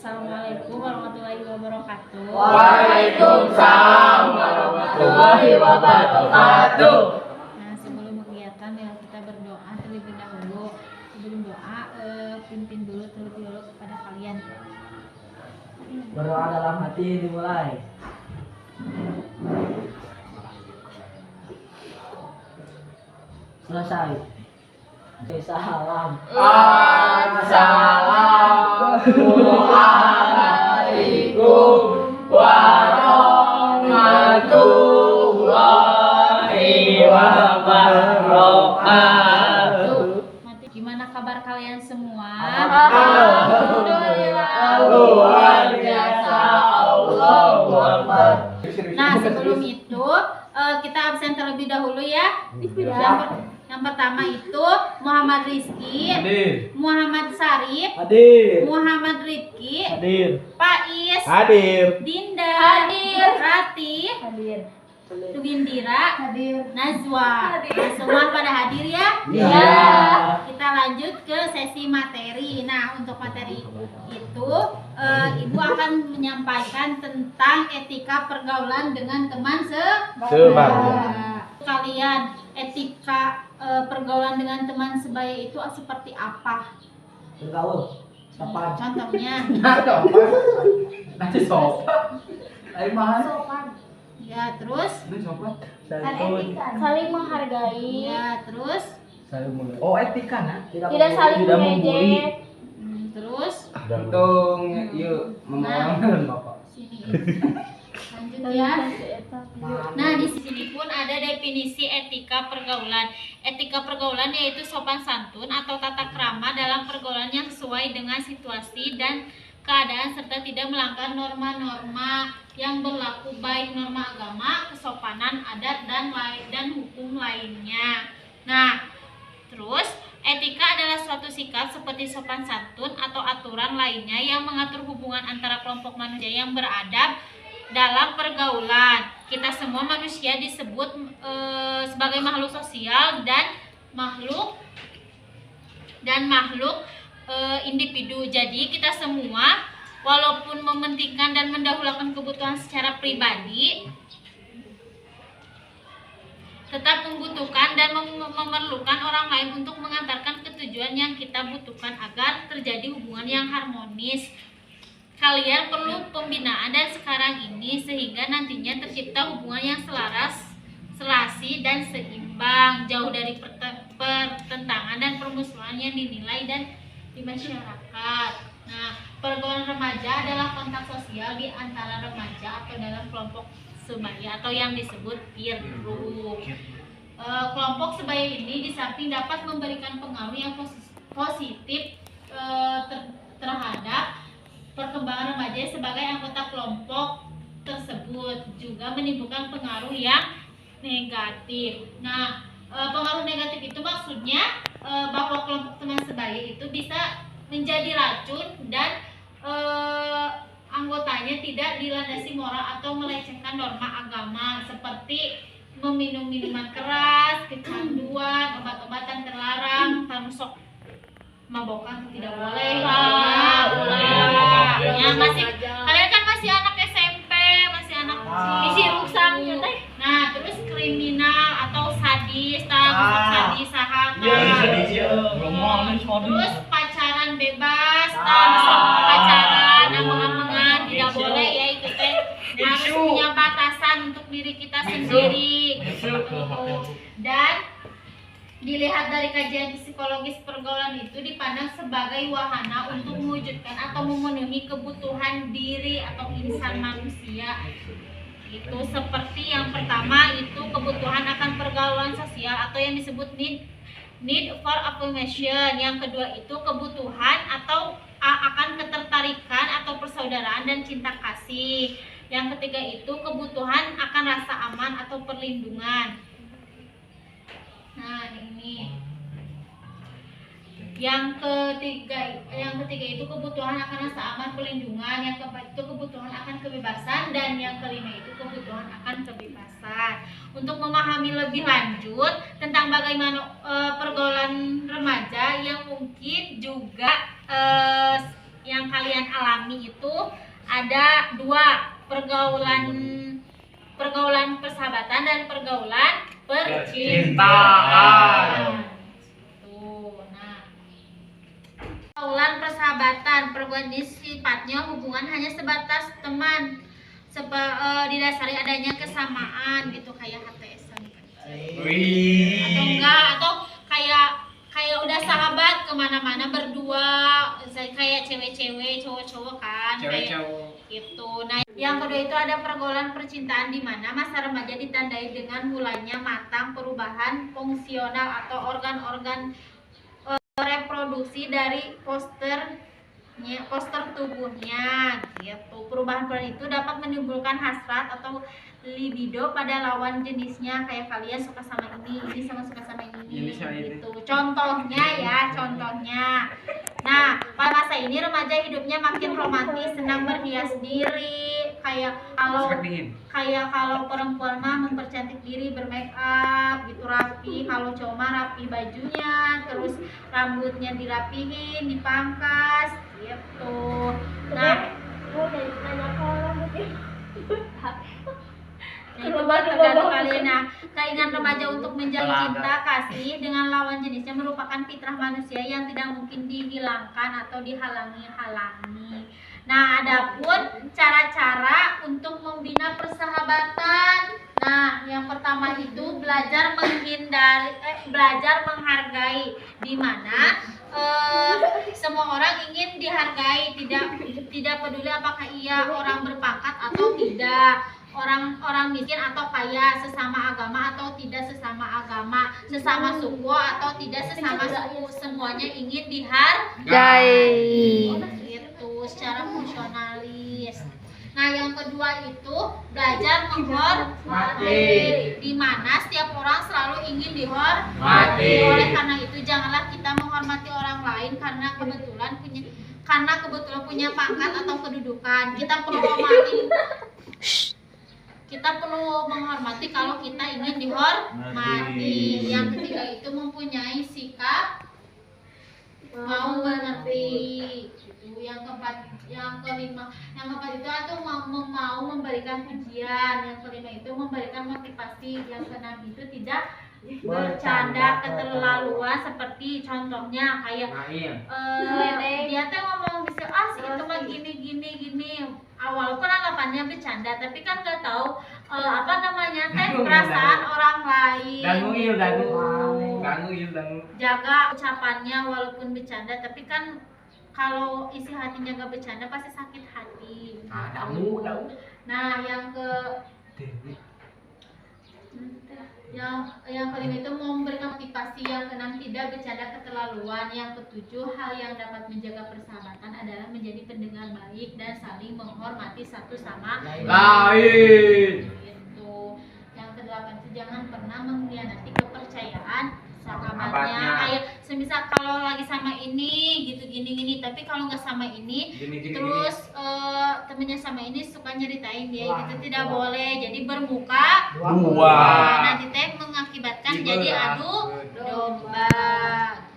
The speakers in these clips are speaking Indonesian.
Assalamualaikum warahmatullahi wabarakatuh. Waalaikumsalam warahmatullahi wabarakatuh. Nah, sebelum kegiatan ya kita berdoa terlebih dahulu. Sebelum doa, pimpin dulu terlebih dahulu kepada kalian. Berdoa dalam hati dimulai. Selesai. Salam. Assalamualaikum warahmatullahi wabarakatuh. Gimana kabar kalian semua? Alhamdulillah. Luar biasa. Allahu Akbar. Nah, sebelum itu kita absen terlebih dahulu ya. Yang pertama itu Muhammad Rizky, Hadir. Muhammad Sarif, Hadir. Muhammad Rifki, Hadir. Pais, Hadir. Dinda, hadir, Rati, Hadir. Windira, Hadir. Najwa. Nah, semua pada hadir ya? Ya. Kita lanjut ke sesi materi. Nah, untuk materi itu Ibu akan menyampaikan tentang etika pergaulan dengan teman Sebaya. Kalian etika pergaulan dengan teman sebaya itu seperti apa? Bergaul. Sopan. Contohnya? Nanti sopan. Ayo mahal. Sopan. Ya, terus? Ini sopan. Saling menghargai. Ya, terus? Saya mulai. Oh, etika nah. Tidak saling Tidak mengejek. Terus? Untung yuk membangun Bapak. Sini. Lanjut ya. Nah, di sini pun ada definisi etika pergaulan. Etika pergaulan yaitu sopan santun atau tata krama dalam pergaulan yang sesuai dengan situasi dan keadaan serta tidak melanggar norma-norma yang berlaku, baik norma agama, kesopanan, adat dan hukum lainnya. Nah, terus etika adalah suatu sikap seperti sopan santun atau aturan lainnya yang mengatur hubungan antara kelompok manusia yang beradab dalam pergaulan. Kita semua manusia disebut sebagai makhluk sosial dan makhluk individu. Jadi kita semua walaupun mementingkan dan mendahulukan kebutuhan secara pribadi, tetap membutuhkan dan memerlukan orang lain untuk mengantarkan ke tujuan yang kita butuhkan agar terjadi hubungan yang harmonis. Kalian perlu pembinaan dan sekarang ini sehingga nantinya tercipta hubungan yang selaras, serasi dan seimbang, jauh dari pertentangan dan permusuhan yang dinilai dan di masyarakat. Nah, pergaulan remaja adalah kontak sosial di antara remaja atau dalam kelompok sebaya atau yang disebut peer group. Kelompok sebaya ini di samping dapat memberikan pengaruh yang positif terhadap perkembangan remaja sebagai anggota kelompok tersebut, juga menimbulkan pengaruh yang negatif. Nah, pengaruh negatif itu maksudnya bahwa kelompok teman sebaya itu bisa menjadi racun dan anggotanya tidak dilandasi moral atau melecehkan norma agama seperti meminum minuman keras, kecanduan, obat-obatan terlarang, termasuk mabokan tidak boleh. Ya, kalian kan masih anak SMP, masih anak isi ruksang teh. Nah, terus kriminal atau sadis, sadis saham. Terus pacaran bebas, pacaran ameng-amengan tidak boleh ya, itu teh harus punya batasan untuk diri kita sendiri. Dan dilihat dari kajian psikologis pergaulan itu dipandang sebagai wahana untuk mewujudkan atau memenuhi kebutuhan diri atau insan manusia. Itu seperti yang pertama itu kebutuhan akan pergaulan sosial atau yang disebut need for affirmation. Yang kedua itu kebutuhan atau akan ketertarikan atau persaudaraan dan cinta kasih. Yang ketiga itu kebutuhan akan rasa aman atau perlindungan. Nah, ini yang ketiga itu kebutuhan akan rasa aman, perlindungan. Yang keempat itu kebutuhan akan kebebasan, dan yang kelima itu kebutuhan akan kebebasan. Untuk memahami lebih lanjut tentang bagaimana pergaulan remaja yang mungkin juga yang kalian alami itu Cintaan. Tuh, nah. Pergaulan persahabatan, pergaulan ini sifatnya hubungan hanya sebatas teman, didasari adanya kesamaan gitu kayak HTS-an. Atau enggak, atau kayak udah sahabat kemana-mana berdua, kayak cewek-cewek, cowok-cowok kan, kayak itu. Nah, yang kedua itu ada pergaulan percintaan di mana masa remaja ditandai dengan mulanya matang perubahan fungsional atau organ-organ reproduksi dari poster tubuhnya gitu. Perubahan itu dapat menimbulkan hasrat atau libido pada lawan jenisnya, kayak kalian suka sama ini sama suka sama ini gitu. Contohnya. Nah, pada masa ini remaja hidupnya makin romantis, senang berhias diri, kayak kalau perempuan mah mempercantik diri, bermake up gitu, rapi. Kalau cowok mah rapi bajunya, terus rambutnya dirapihin, dipangkas gitu. Nah, itu tergantung kalian. Nah, keinginan remaja untuk menjalin cinta kasih dengan lawan jenisnya merupakan fitrah manusia yang tidak mungkin dihilangkan atau dihalangi. Nah, adapun cara-cara untuk membina persahabatan. Nah, yang pertama itu belajar menghargai, di mana semua orang ingin dihargai, tidak peduli apakah ia orang berpangkat atau tidak, orang miskin atau kaya, sesama agama atau tidak sesama agama, sesama suku atau tidak sesama suku, semuanya ingin dihargai. Itu secara fungsionalis. Nah, yang kedua itu belajar menghormati, di mana setiap orang selalu ingin dihormati. Oleh karena itu janganlah kita menghormati orang lain karena kebetulan punya pangkat atau kedudukan. Kita perlu menghormati kalau kita ingin dihormati. Yang ketiga itu mempunyai sikap mau mengerti. Yang kelima itu mau memberikan pujian. Yang kelima itu memberikan motivasi. Yang keenam itu tidak bercanda keterlaluan, seperti contohnya kayak dia teh ngomong bisa si itu mah gini walaupun anggapannya bercanda, tapi kan nggak tahu perasaan orang lain. Jaga ucapannya walaupun bercanda, tapi kan kalau isi hatinya nggak bercanda pasti sakit hati. Nah, yang kelima itu memberikan motivasi. Yang keenam tidak bercanda keterlaluan. Yang ketujuh, hal yang dapat menjaga persahabatan adalah menjadi pendengar baik dan saling menghormati satu sama lain. Gitu. Yang kedelapan itu jangan pernah mengkhianati kepercayaan sahabatnya. Kayak semisal kalau lagi sama ini gitu gini, tapi kalau nggak sama ini terus temennya sama ini suka nyeritain dia gitu, tidak boleh. Jadi bermuka dua. Nanti teh mengakibatkan jadi adu domba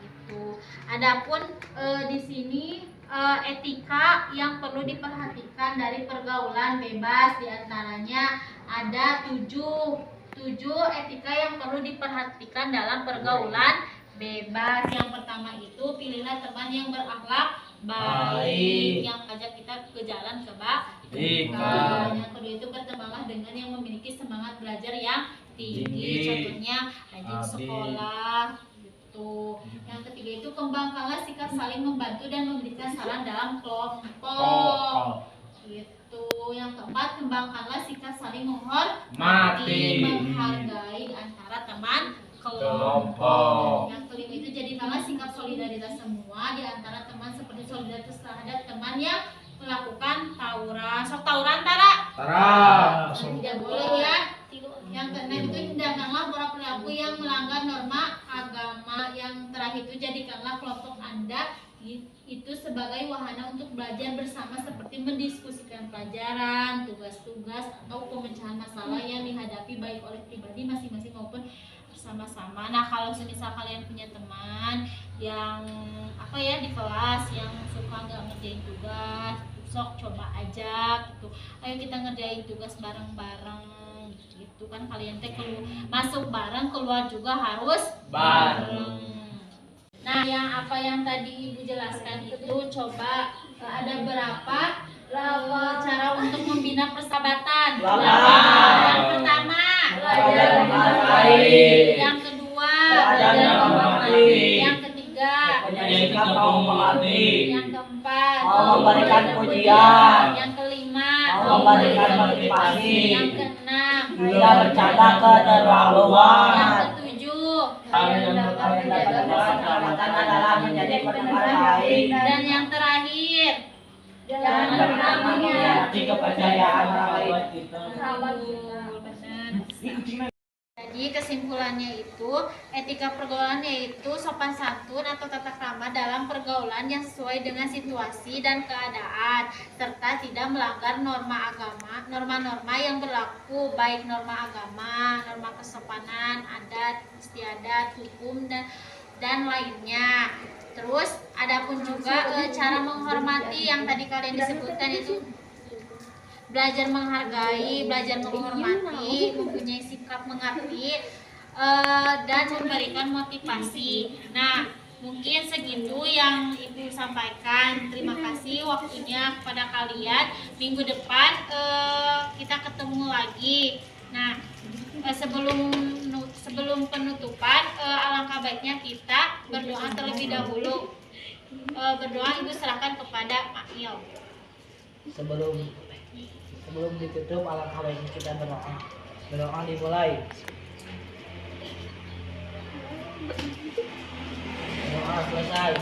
gitu. Adapun di sini etika yang perlu diperhatikan dari pergaulan bebas, diantaranya ada 7 etika yang perlu diperhatikan dalam pergaulan bebas. Yang pertama itu pilihlah teman yang berakhlak baik, yang ajak kita ke jalan kebaikan. Yang kedua itu bertemanlah dengan yang memiliki semangat belajar yang tinggi, contohnya rajin sekolah gitu. Yang ketiga itu kembangkanlah sikap saling membantu dan memberikan saran dalam kelompok gitu. Yang keempat, kembangkanlah sikap saling menghormati, menghargai antara teman kelompok. Yang kelima itu jadikanlah sikap solidaritas semua di antara teman, seperti solidaritas terhadap teman yang melakukan tawuran. Sok tawuran Tara? Tidak boleh ya. Yang keenam itu hindarkanlah para pelaku yang melanggar norma agama. Yang terakhir itu jadikanlah kelompok Anda itu sebagai wahana untuk belajar bersama, seperti mendiskusikan pelajaran, tugas-tugas atau pemecahan masalah yang dihadapi baik oleh pribadi masing-masing maupun bersama-sama. Nah, kalau semisal kalian punya teman yang di kelas yang suka nggak ngerjain tugas, sok coba ajak gitu. Ayo kita ngerjain tugas bareng-bareng Itu kan kalian teh masuk bareng, keluar juga harus Bareng. Nah, apa yang tadi Ibu jelaskan itu coba ada berapa cara untuk membina persahabatan? 8. Yang pertama, Belajar menghargai. yang kedua, Belajar menghormati. yang ketiga, Punya sikap mau mengerti. yang keempat, Mau memberikan pujian. yang kelima, Mau memberikan motivasi. yang keenam, Tidak bercanda keterlaluan. yang ketujuh, Yang dapat persahabatan adalah menjadi pendengar baik. dan yang terakhir. Jangan pernah mengkhianati kepercayaan orang lain. Jadi kesimpulannya itu etika pergaulan yaitu sopan santun atau tata krama dalam pergaulan yang sesuai dengan situasi dan keadaan serta tidak melanggar norma-norma yang berlaku baik norma agama, norma kesopanan, adat, istiadat, hukum dan lainnya. Terus adapun juga cara menghormati yang tadi kalian disebutkan itu belajar menghargai, belajar menghormati, mempunyai sikap mengerti, dan memberikan motivasi. Nah, mungkin segitu yang Ibu sampaikan. Terima kasih waktunya kepada kalian. Minggu depan kita ketemu lagi. Nah, sebelum penutupan, alangkah baiknya kita berdoa terlebih dahulu. Berdoa Ibu serahkan kepada Pak Il. Sebelum ditutup, alangkah baiknya kita berdoa. Berdoa dimulai. Berdoa selesai.